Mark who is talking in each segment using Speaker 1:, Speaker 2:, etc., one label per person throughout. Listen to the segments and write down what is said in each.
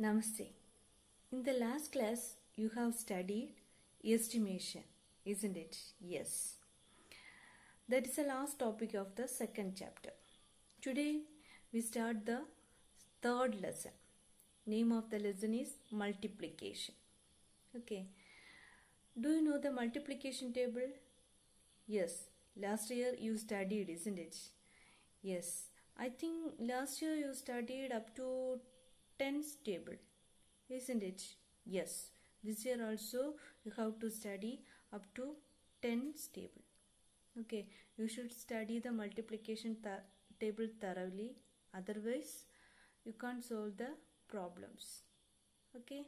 Speaker 1: Namaste. In the last class, you have studied estimation, isn't it? Yes. That is the last topic of the second chapter. Today, we start the third lesson. Name of the lesson is multiplication. Okay. Do you know the multiplication table? Yes. Last year you studied, isn't it? Yes. I think last year you studied up to tens table, isn't it? Yes. This year also you have to study up to tens table. Okay. You should study the multiplication table thoroughly. Otherwise, you can't solve the problems. Okay.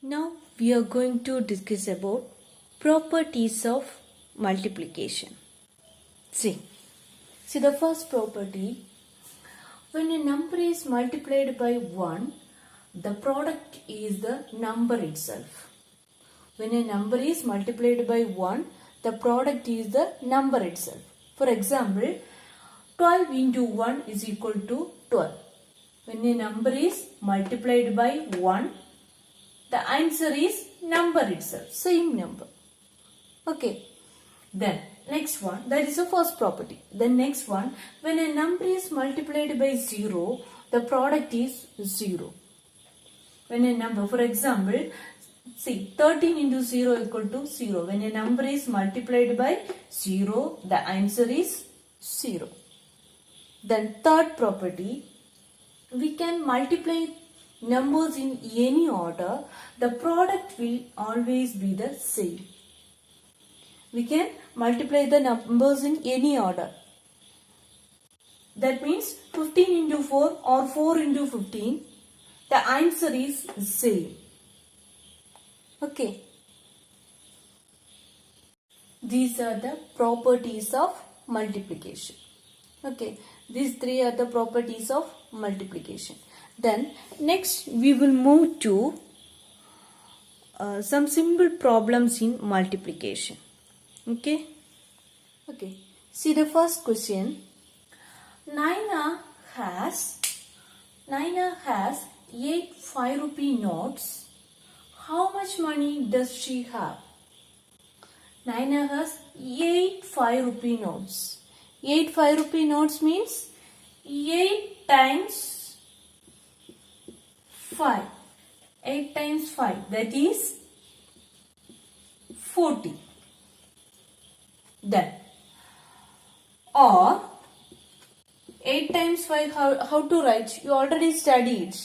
Speaker 1: Now we are going to discuss about properties of multiplication. See the first property. When a number is multiplied by 1, the product is the number itself. When a number is multiplied by 1, the product is the number itself. For example, 12 into 1 is equal to 12. When a number is multiplied by 1, the answer is number itself, same number. Okay. Then next one, that is the first property. Then next one, when a number is multiplied by 0, the product is 0. When a number, for example, 13 into 0 equal to 0. When a number is multiplied by 0, the answer is 0. Then third property, we can multiply numbers in any order. The product will always be the same. We can multiply the numbers in any order. That means 15 into 4 or 4 into 15. The answer is same. Okay. These are the properties of multiplication. Okay. These three are the properties of multiplication. Then next we will move to some simple problems in multiplication. Okay. See the first question. Naina has 8 5-rupee notes. How much money does she have? Naina has 8 5-rupee notes. 8 5-rupee notes means 8 times 5. 8 times 5, that is 40. Then, or 8 times 5, how to write? You already studied.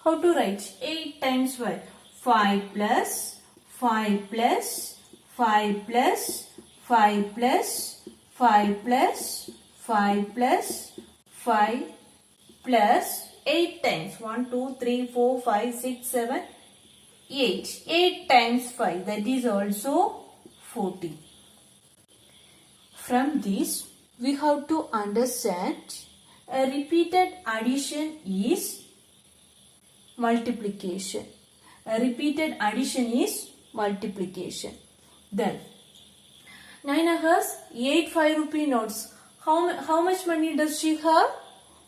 Speaker 1: How to write? 8 times 5. 5 plus 5 plus 5 plus 5 plus 5 plus 5 plus 5 plus 8 times 1, 2, 3, 4, 5, 6, 7, 8. 8 times 5, that is also 40. From this, we have to understand a repeated addition is multiplication. A repeated addition is multiplication. Then, Naina has 8 5-rupee notes. How much money does she have?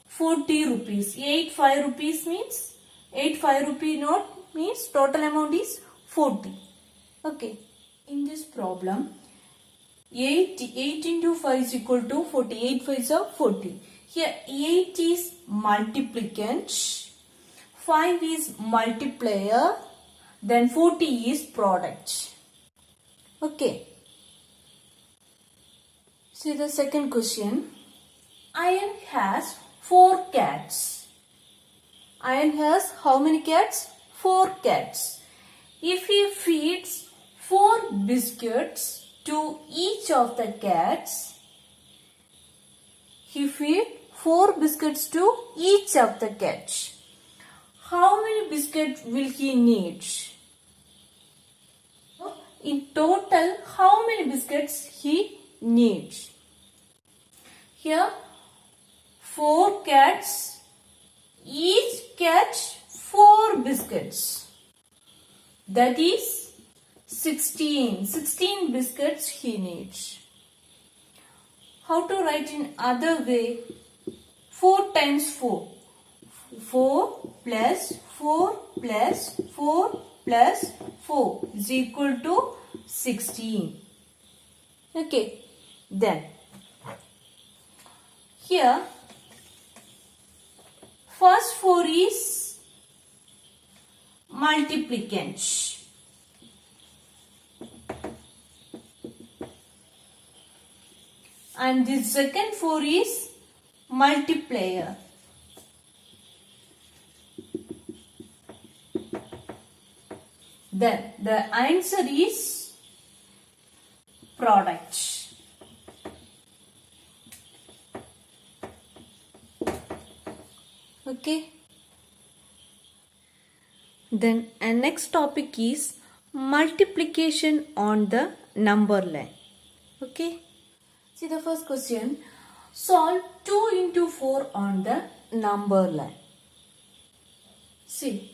Speaker 1: 40 rupees. 8 5 rupees means 8 5-rupee note means total amount is 40. Okay. In this problem, 8 into 5 is equal to 40. 8 5s are 40. Here 8 is multiplicand, 5 is multiplier, then 40 is product. Okay. See the second question. Ayan has 4 cats. Ayan has how many cats? 4 cats. If he feeds 4 biscuits to each of the cats, he feeds 4 biscuits to each of the cats. How many biscuits will he need? In total, how many biscuits he needs? Here, 4 cats, each cat 4 biscuits. That is 16. 16 biscuits he needs. How to write in other way? 4 times 4. 4 plus 4 plus 4 plus 4 is equal to 16. Okay. Then here first 4 is multiplicand. And the second 4 is multiplier. Then the answer is product. Okay. Then next topic is multiplication on the number line. Okay. See the first question. Solve 2 into 4 on the number line. See.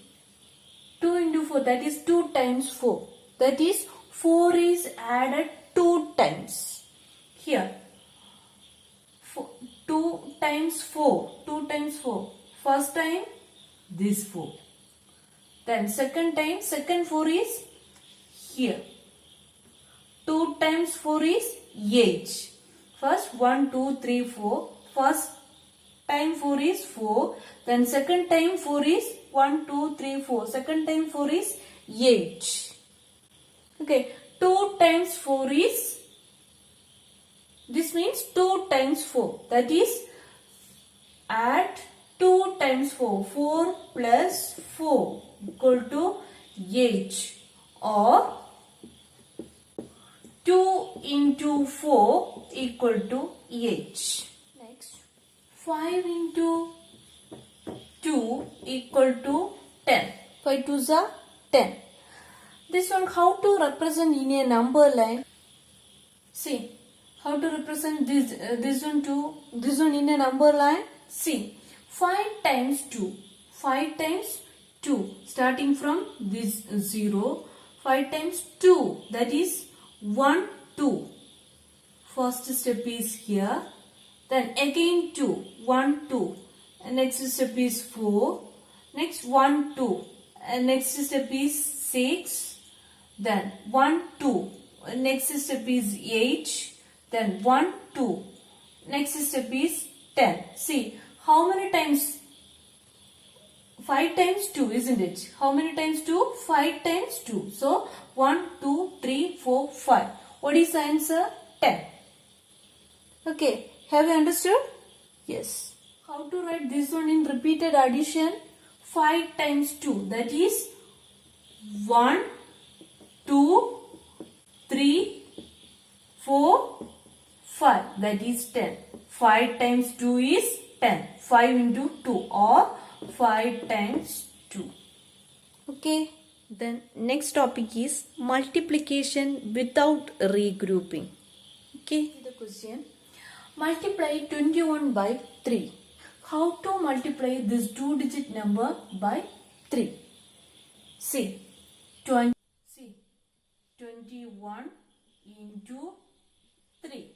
Speaker 1: 2 into 4, that is 2 times 4. That is 4 is added 2 times. Here 2 times 4. 2 times 4. First time this 4. Then second time, second 4 is here. 2 times 4 is 8. First 1, 2, 3, 4. First time 4 is 4. Then second time 4 is 1, 2, 3, 4. Second time 4 is 8. Okay. 2 times 4 is, this means 2 times 4. That is, add 2 times 4. 4 plus 4 equal to 8. Or 2 into 4 equal to 8. Next, 5 into 2 equal to 10. 5 2s are 10. This one how to represent in a number line? See, how to represent this one to this one in a number line? See, 5 times 2. 5 times 2. Starting from this 0. 5 times 2. That is 1, 2. First step is here. Then again 2. 1, 2. And next step is 4. Next 1, 2. And next step is 6. Then 1, 2. Next step is 8. Then 1, 2. Next step is 10. See, how many times? 5 times 2, isn't it? How many times 2? 5 times 2. So, 1, 2, 3, 4, 5. What is the answer? 10. Okay. Have you understood? Yes. How to write this one in repeated addition? 5 times 2. That is 1, 2, 3, 4, 5. That is 10. 5 times 2 is 10. 5 into 2 or 5 times 2. Okay. Then next topic is multiplication without regrouping. Okay. The question. Multiply 21 by 3. How to multiply this 2-digit number by 3? See. 21 into 3.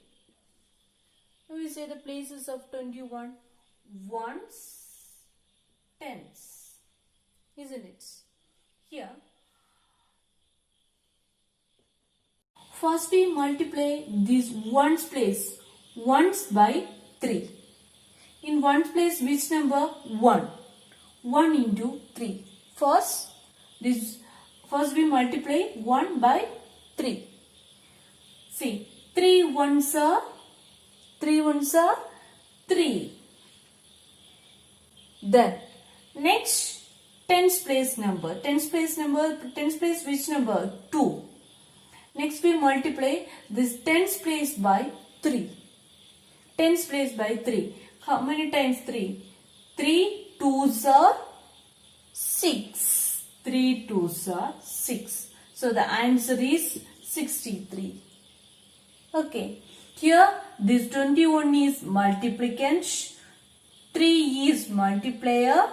Speaker 1: Now we say the places of 21. Ones, tens. Isn't it? Here. First we multiply this ones place. Ones by 3. In ones place which number? 1. 1 into 3. First we multiply 1 by 3. See, 3 ones are 3. Then next tens place number. Tens place which number? 2. Next we multiply this tens place by 3. Tens place by 3. How many times 3? 3 2s are 6. 3 2s are 6. So the answer is 63. Okay. Here this 21 is multiplicand, 3 is multiplier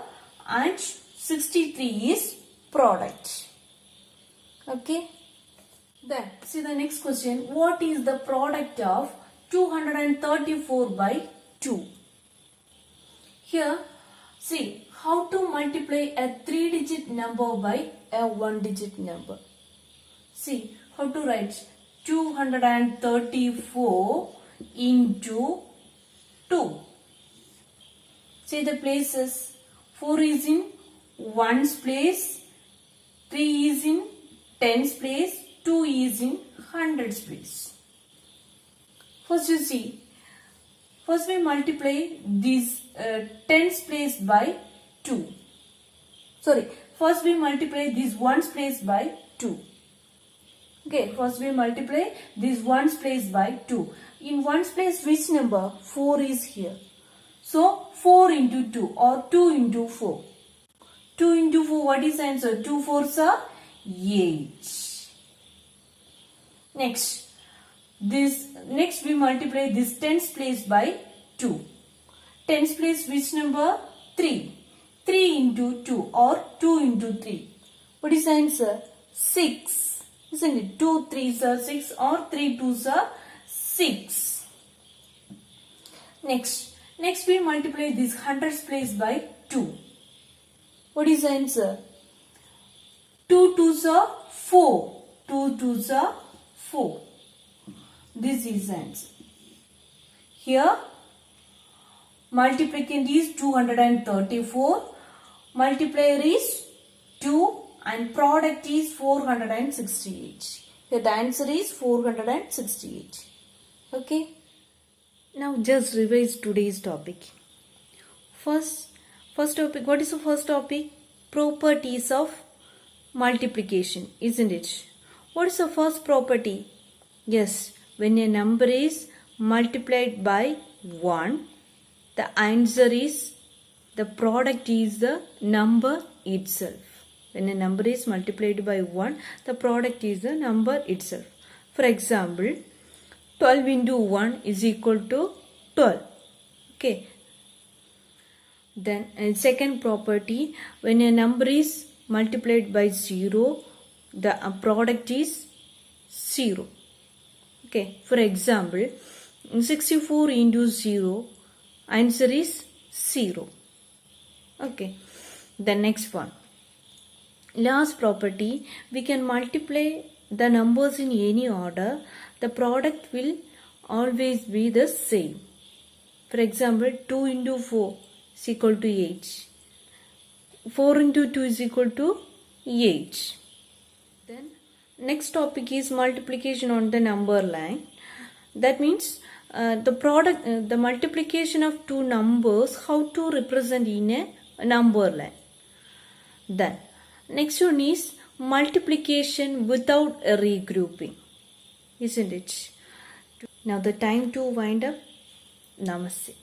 Speaker 1: and 63 is product. Okay. Then see the next question. What is the product of 234 by 2? Here see how to multiply a 3-digit number by a 1-digit number. See how to write 234 into 2. See the places. 4 is in 1's place, 3 is in 10's place, 2 is in 100's place. First you see, first we multiply this 10's place by 2. Sorry, first we multiply this 1's place by 2. Okay, first we multiply this 1's place by 2. In 1's place which number? 4 is here. So 4 into 2 or 2 into 4. 2 into 4, what is the answer? 2 4s are 8. Next we multiply this 10's place by 2. 10's place which number? 3. 3 into 2 or 2 into 3. What is the answer? 6. Isn't it? 2 3s are 6 or 3 2s are 6. Next we multiply this 100's place by 2. What is the answer? 2 2s are 4. 2 2s are 4. This is the answer. Here multiplicand is 234. Multiplier is 2 and product is 468. Here the answer is 468. Okay. Now just revise today's topic. First topic. What is the first topic? Properties of multiplication, isn't it? What is the first property? Yes, when a number is multiplied by 1, the answer is, the product is the number itself. When a number is multiplied by 1, the product is the number itself. For example, 12 into 1 is equal to 12. Okay. Then second property, when a number is multiplied by 0, the product is 0. Okay. For example, 64 into 0, answer is 0. Okay. The next one. Last property, we can multiply the numbers in any order. The product will always be the same. For example, 2 into 4 is equal to 8. 4 into 2 is equal to 8. Then next topic is multiplication on the number line. That means the multiplication of two numbers, how to represent in a number line. Then next one is multiplication without a regrouping, isn't it? Now the time to wind up. Namaste.